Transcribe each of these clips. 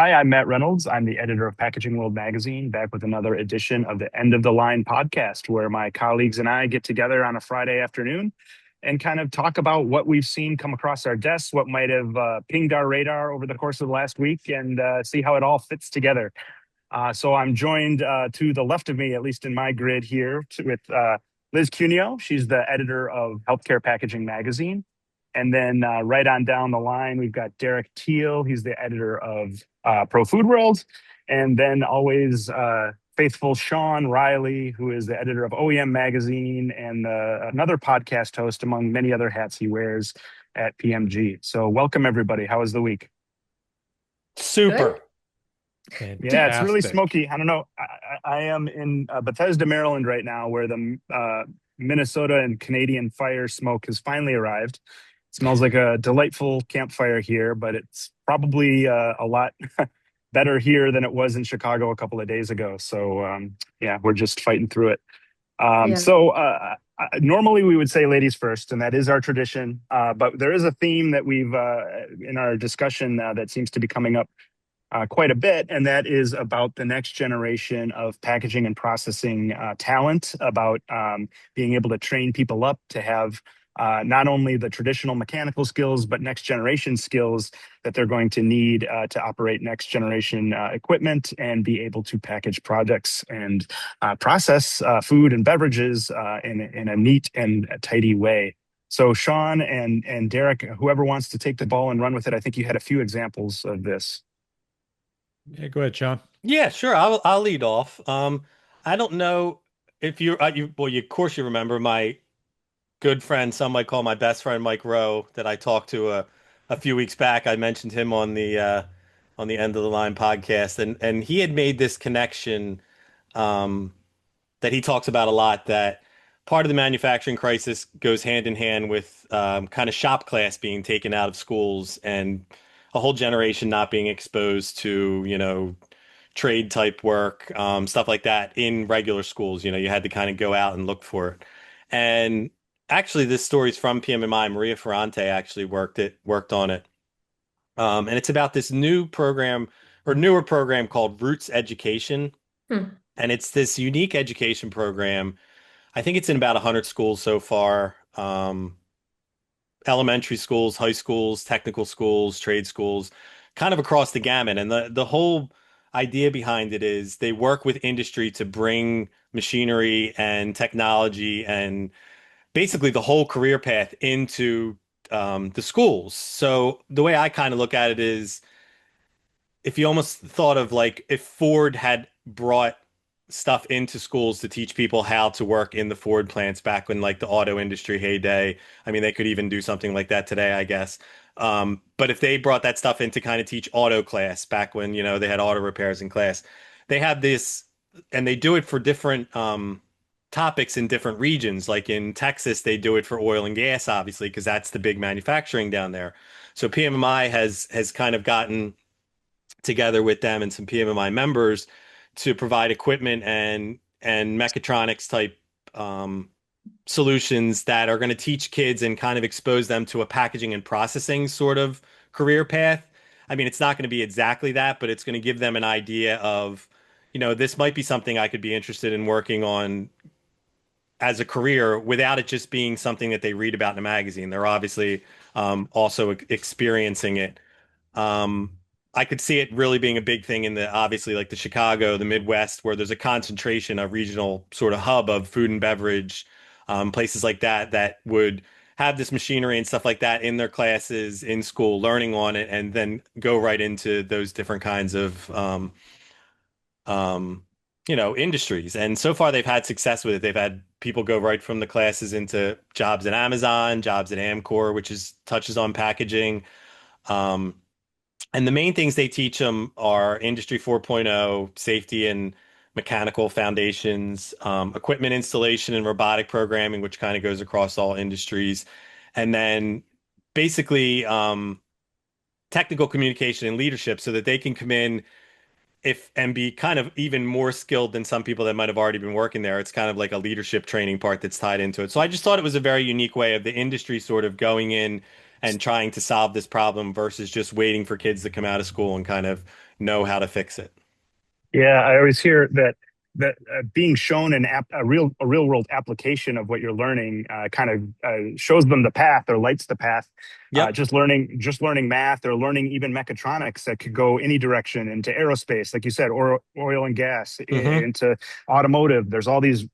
Hi, I'm Matt Reynolds. I'm the editor of Packaging World magazine, back with another edition of the End of the Line podcast, where my colleagues and I get together on a Friday afternoon and kind of talk about what we've seen come across our desks, what might have pinged our radar over the course of the last week, and see how it all fits together. So I'm joined to the left of me, at least in my grid here, with Liz Cuneo. She's the editor of Healthcare Packaging magazine. And then right on down the line, we've got Derek Teal. He's the editor of Pro Food World. And then always faithful Sean Riley, who is the editor of OEM Magazine and another podcast host, among many other hats he wears at PMG. So welcome, everybody. How was the week? Super. Good. Yeah, it's really Fantastic. smoky. I don't know. I am in Bethesda, Maryland right now, where the Minnesota and Canadian fire smoke has finally arrived. It smells like a delightful campfire here, but it's probably a lot better here than it was in Chicago a couple of days ago. So yeah, we're just fighting through it. Yeah. Normally we would say ladies first, and that is our tradition. But there is a theme that we've in our discussion that seems to be coming up quite a bit, and that is about the next generation of packaging and processing talent, about being able to train people up to have not only the traditional mechanical skills, but next generation skills that they're going to need to operate next generation equipment and be able to package products and process food and beverages in a neat and tidy way. So Sean and Derek, whoever wants to take the ball and run with it, I think you had a few examples of this. Yeah, go ahead, Sean. Yeah, sure. I'll lead off. I don't know if of course you remember my good friend, some might call my best friend Mike Rowe, that I talked to a few weeks back. I mentioned him on the End of the Line podcast, and he had made this connection um that he talks about a lot, that part of the manufacturing crisis goes hand in hand with kind of shop class being taken out of schools and a whole generation not being exposed to, trade type work, stuff like that in regular schools. You had to kind of go out and look for it. And actually, this story's from PMMI. Maria Ferrante actually worked on it. And it's about this new program or newer program called Roots Education. Hmm. And it's this unique education program. I think it's in about 100 schools so far. Elementary schools, high schools, technical schools, trade schools, kind of across the gamut. And the whole idea behind it is they work with industry to bring machinery and technology and basically the whole career path into the schools. So the way I kind of look at it is, if you almost thought of like if Ford had brought stuff into schools to teach people how to work in the Ford plants back when like the auto industry heyday. I mean, they could even do something like that today, I guess. But if they brought that stuff in to kind of teach auto class back when, they had auto repairs in class, they have this, and they do it for different topics in different regions. Like in Texas, they do it for oil and gas, obviously, because that's the big manufacturing down there. So PMMI has kind of gotten together with them and some PMMI members to provide equipment and mechatronics type solutions that are going to teach kids and kind of expose them to a packaging and processing sort of career path. I mean, it's not going to be exactly that, but it's going to give them an idea of, this might be something I could be interested in working on as a career without it just being something that they read about in a magazine. They're obviously also experiencing it. Um, I could see it really being a big thing in the obviously like the Chicago, the Midwest, where there's a concentration, a regional sort of hub of food and beverage, places like that that would have this machinery and stuff like that in their classes in school, learning on it, and then go right into those different kinds of um, industries. And so far, they've had success with it. They've had people go right from the classes into jobs at Amazon, jobs at Amcor, which is touches on packaging. Um, and the main things they teach them are Industry 4.0, safety and mechanical foundations, equipment installation and robotic programming, which kind of goes across all industries. And then basically technical communication and leadership so that they can come in if and be kind of even more skilled than some people that might have already been working there. It's kind of like a leadership training part that's tied into it. So I just thought it was a very unique way of the industry sort of going in and trying to solve this problem versus just waiting for kids to come out of school and kind of know how to fix it. Yeah, I always hear that being shown a real world application of what you're learning kind of shows them the path or lights the path. Yep. Just learning math or learning even mechatronics that could go any direction into aerospace, like you said, or oil and gas, Hmm. into automotive. There's all these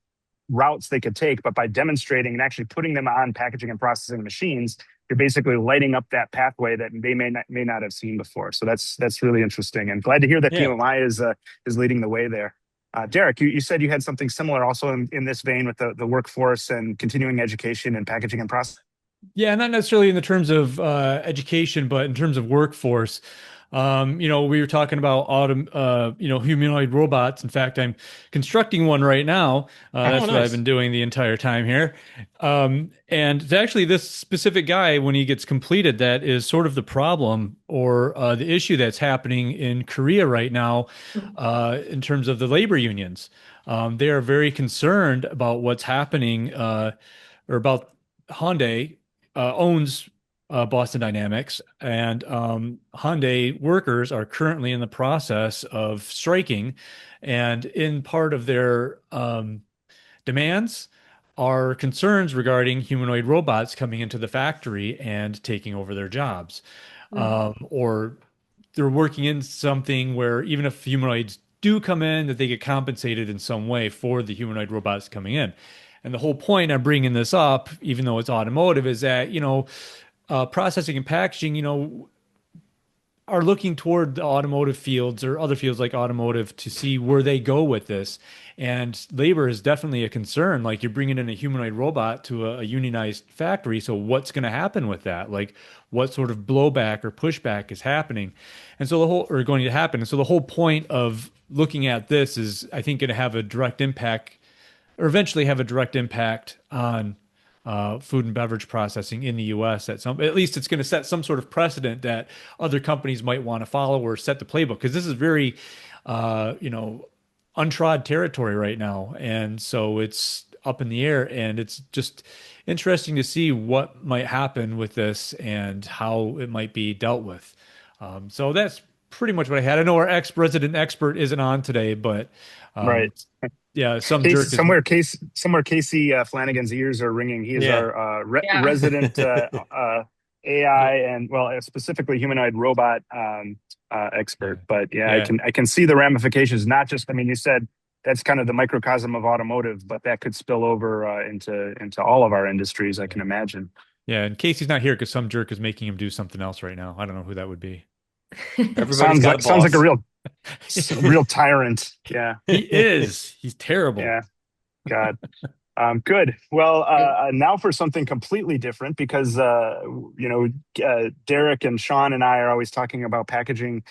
routes they could take, but by demonstrating and actually putting them on packaging and processing machines, you're basically lighting up that pathway that they may not have seen before. So that's really interesting, and glad to hear that Yeah. PMI is leading the way there. Derek, you said you had something similar also in this vein with the workforce and continuing education and packaging and process. Yeah, not necessarily in the terms of education, but in terms of workforce. We were talking about humanoid robots. In fact, I'm constructing one right now. Oh, That's what I've nice. been doing the entire time here. And it's actually, this specific guy, when he gets completed, that is sort of the problem or the issue that's happening in Korea right now, in terms of the labor unions. They are very concerned about what's happening, or about Hyundai owns Boston Dynamics, and Hyundai workers are currently in the process of striking, and in part of their demands are concerns regarding humanoid robots coming into the factory and taking over their jobs, or they're working in something where even if humanoids do come in, that they get compensated in some way for the humanoid robots coming in. And the whole point I'm bringing this up, even though it's automotive, is that, processing and packaging, are looking toward the automotive fields or other fields like automotive to see where they go with this. And labor is definitely a concern. Like, you're bringing in a humanoid robot to a unionized factory. So what's going to happen with that? Like, what sort of blowback or pushback is happening? And so or going to happen. And so the whole point of looking at this is, I think, going to have a direct impact, or eventually have a direct impact on food and beverage processing in the U.S. At least it's going to set some sort of precedent that other companies might want to follow or set the playbook, because this is very, uh, you know, untrod territory right now, and so it's up in the air, and it's just interesting to see what might happen with this and how it might be dealt with. So that's pretty much what I had. I know our ex-resident expert isn't on today, but Right. um, yeah, some jerk is. Somewhere Casey Flanagan's ears are ringing. He is Yeah. our Yeah. resident AI and well, specifically humanoid robot Yeah, expert. But yeah, yeah. I can see the ramifications. Not just, I mean, you said that's kind of the microcosm of automotive, but that could spill over into all of our industries. I Yeah. can imagine. Yeah, and Casey's not here because some jerk is making him do something else right now. I don't know who that would be. Everybody's got a Sounds like boss. a real tyrant. Yeah, He is. He's terrible. yeah. God. Good. Well, Good. now for something completely different because, Derek and Sean and I are always talking about packaging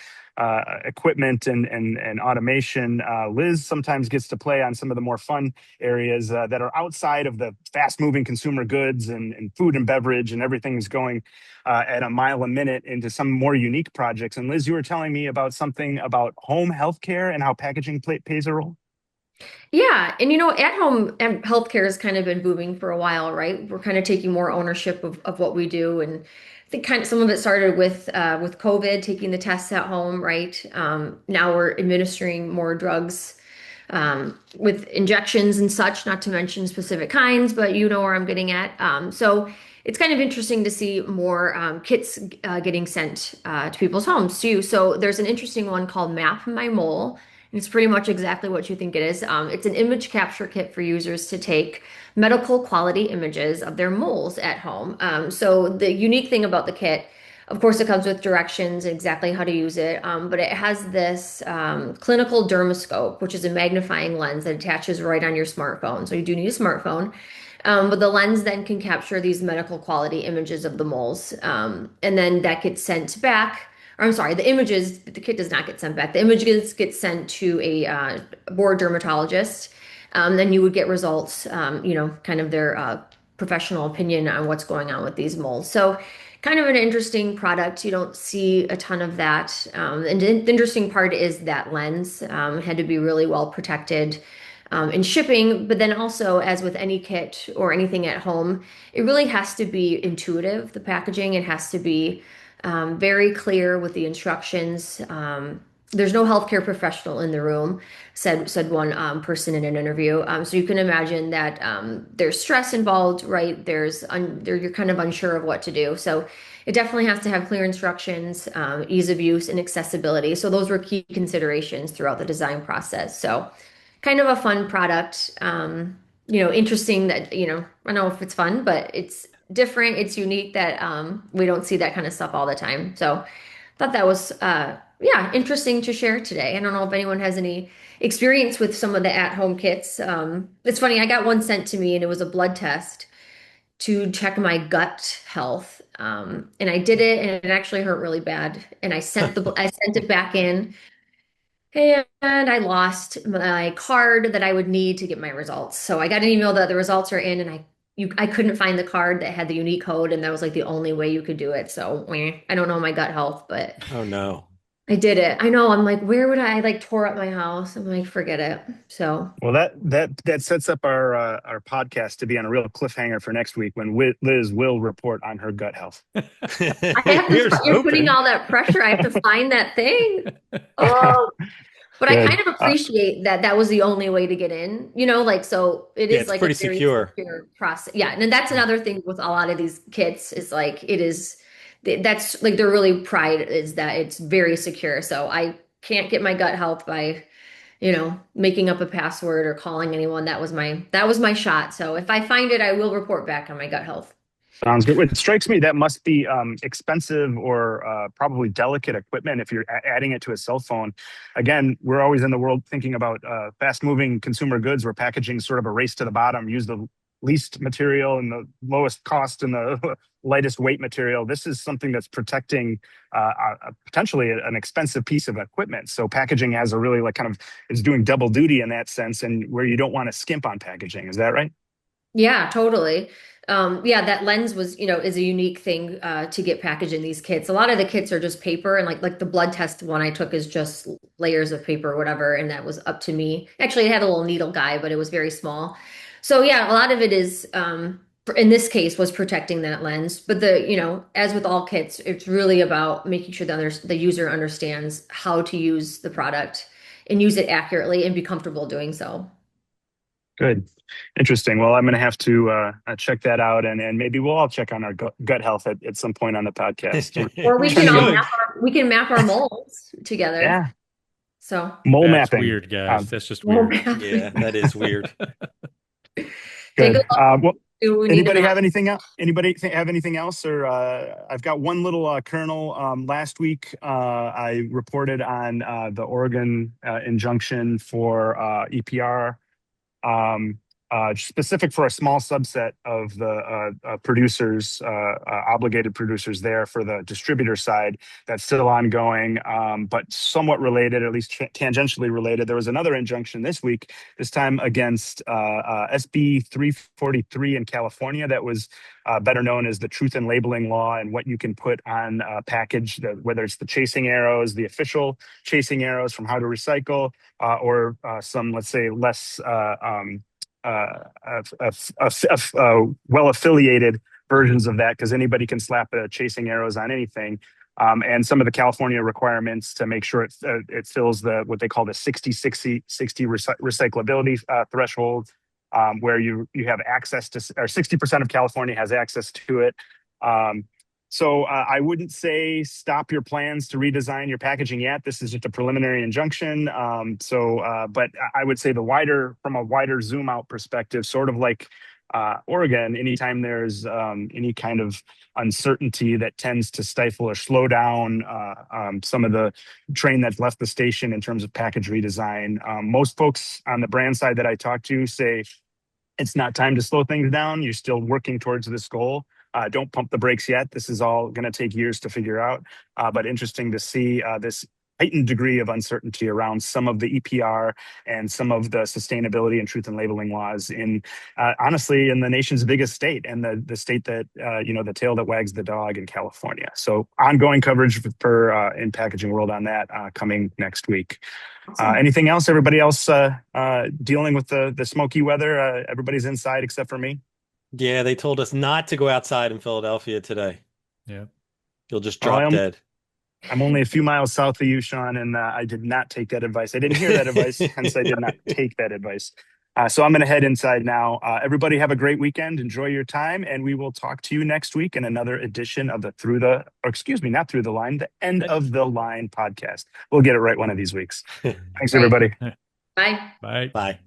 equipment and automation. Liz sometimes gets to play on some of the more fun areas that are outside of the fast moving consumer goods and food and beverage, and everything's going at a mile a minute into some more unique projects. And Liz, you were telling me about something about home healthcare and how packaging plays a role. Yeah, and at home healthcare has kind of been booming for a while, right? We're kind of taking more ownership of what we do, and I think kind of some of it started with COVID, taking the tests at home, right? Now we're administering more drugs with injections and such, not to mention specific kinds, but you know where I'm getting at. So it's kind of interesting to see more kits getting sent to people's homes too. So there's an interesting one called Map My Mole. And it's pretty much exactly what you think it is. It's an image capture kit for users to take medical quality images of their moles at home. So the unique thing about the kit, of course, it comes with directions exactly how to use it, but it has this clinical dermoscope, which is a magnifying lens that attaches right on your smartphone. So you do need a smartphone. But the lens then can capture these medical quality images of the moles. And then that gets sent back. Or I'm sorry, the kit does not get sent back. The images get sent to a board dermatologist. Then you would get results, kind of their professional opinion on what's going on with these molds. So kind of an interesting product. You don't see a ton of that. And the interesting part is that lens had to be really well protected in shipping. But then also, as with any kit or anything at home, it really has to be intuitive, the packaging. It has to be very clear with the instructions. There's no healthcare professional in the room, said one person in an interview. So you can imagine that there's stress involved, right? You're kind of unsure of what to do. So it definitely has to have clear instructions, ease of use, and accessibility. So those were key considerations throughout the design process. So kind of a fun product. Interesting that, I don't know if it's fun, but it's different. It's unique that we don't see that kind of stuff all the time. So thought that was yeah, interesting to share today. I don't know if anyone has any experience with some of the at-home kits. It's funny, I got one sent to me and it was a blood test to check my gut health. And I did it and it actually hurt really bad. And I sent it back in and I lost my card that I would need to get my results. So I got an email that the results are in and I couldn't find the card that had the unique code and that was like the only way you could do it. So I don't know my gut health, but Oh no. I did it. I know. I'm like, where would I like tore up my house? I'm like, forget it. So Well, that sets up our podcast to be on a real cliffhanger for next week when Liz will report on her gut health. I have to, Here's you're putting hoping. all that pressure. I have to find that thing. Oh, but I Good. kind of appreciate that that was the only way to get in, like, so it Yeah, is it's like a pretty very secure. secure process. Yeah. And then that's another thing with a lot of these kits is like, that's like their really pride is that it's very secure. So I can't get my gut health by, making up a password or calling anyone. That was my shot. So if I find it, I will report back on my gut health. Sounds good. It strikes me that must be expensive or probably delicate equipment if you're adding it to a cell phone. Again, we're always in the world thinking about fast-moving consumer goods where packaging is sort of a race to the bottom. Use the least material and the lowest cost and the lightest weight material. This is something that's protecting potentially an expensive piece of equipment. So packaging has a really like kind of is doing double duty in that sense, and where you don't want to skimp on packaging. Is that right? Yeah, totally. Yeah, that lens is a unique thing to get packaged in these kits. A lot of the kits are just paper, and like the blood test one I took is just layers of paper or whatever, and that was up to me. Actually, it had a little needle guide, but it was very small. So yeah, a lot of it is in this case was protecting that lens. But as with all kits, it's really about making sure that the user understands how to use the product and use it accurately and be comfortable doing so. Good. Interesting. Well, I'm going to have to check that out, and maybe we'll all check on our gut health at some point on the podcast. Or we You can all should. map our molds together. Yeah, So mole That's mapping. weird, guys. That's just we'll weird. map. Yeah, that is weird. Okay, Good. good luck. Well, We need to anybody map. have anything else? Anybody have anything else? Or I've got one little kernel. Last week, I reported on the Oregon injunction for EPR. Specific for a small subset of the producers, obligated producers there for the distributor side. That's still ongoing, but somewhat related, at least tangentially related. There was another injunction this week, this time against SB 343 in California that was better known as the Truth in Labeling Law and what you can put on a package, whether it's the chasing arrows, the official chasing arrows from How to Recycle, or some, let's say, less well affiliated versions of that, because anybody can slap chasing arrows on anything. And some of the California requirements to make sure it fills what they call the 60-60 recyclability threshold, where you have access to, or 60% of California has access to it. So I wouldn't say stop your plans to redesign your packaging yet. This is just a preliminary injunction. But I would say from a wider zoom out perspective, sort of like Oregon, anytime there's any kind of uncertainty that tends to stifle or slow down some of the train that's left the station in terms of package redesign. Most folks on the brand side that I talk to say it's not time to slow things down. You're still working towards this goal. Don't pump the brakes yet. This is all going to take years to figure out. But interesting to see this heightened degree of uncertainty around some of the EPR and some of the sustainability and truth in labeling laws in honestly in the nation's biggest state and the state that the tail that wags the dog in California. So ongoing coverage for in Packaging World on that coming next week. Awesome. Anything else? Everybody else dealing with the smoky weather? Everybody's inside except for me. Yeah, they told us not to go outside in Philadelphia today. Yeah. You'll just drop dead. I'm only a few miles south of you, Sean, and I did not take that advice. I didn't hear that advice, hence I did not take that advice. So I'm going to head inside now. Everybody have a great weekend. Enjoy your time, and we will talk to you next week in another edition of the not Through the Line, the End of the Line podcast. We'll get it right one of these weeks. Thanks, everybody. Bye. Bye. Bye.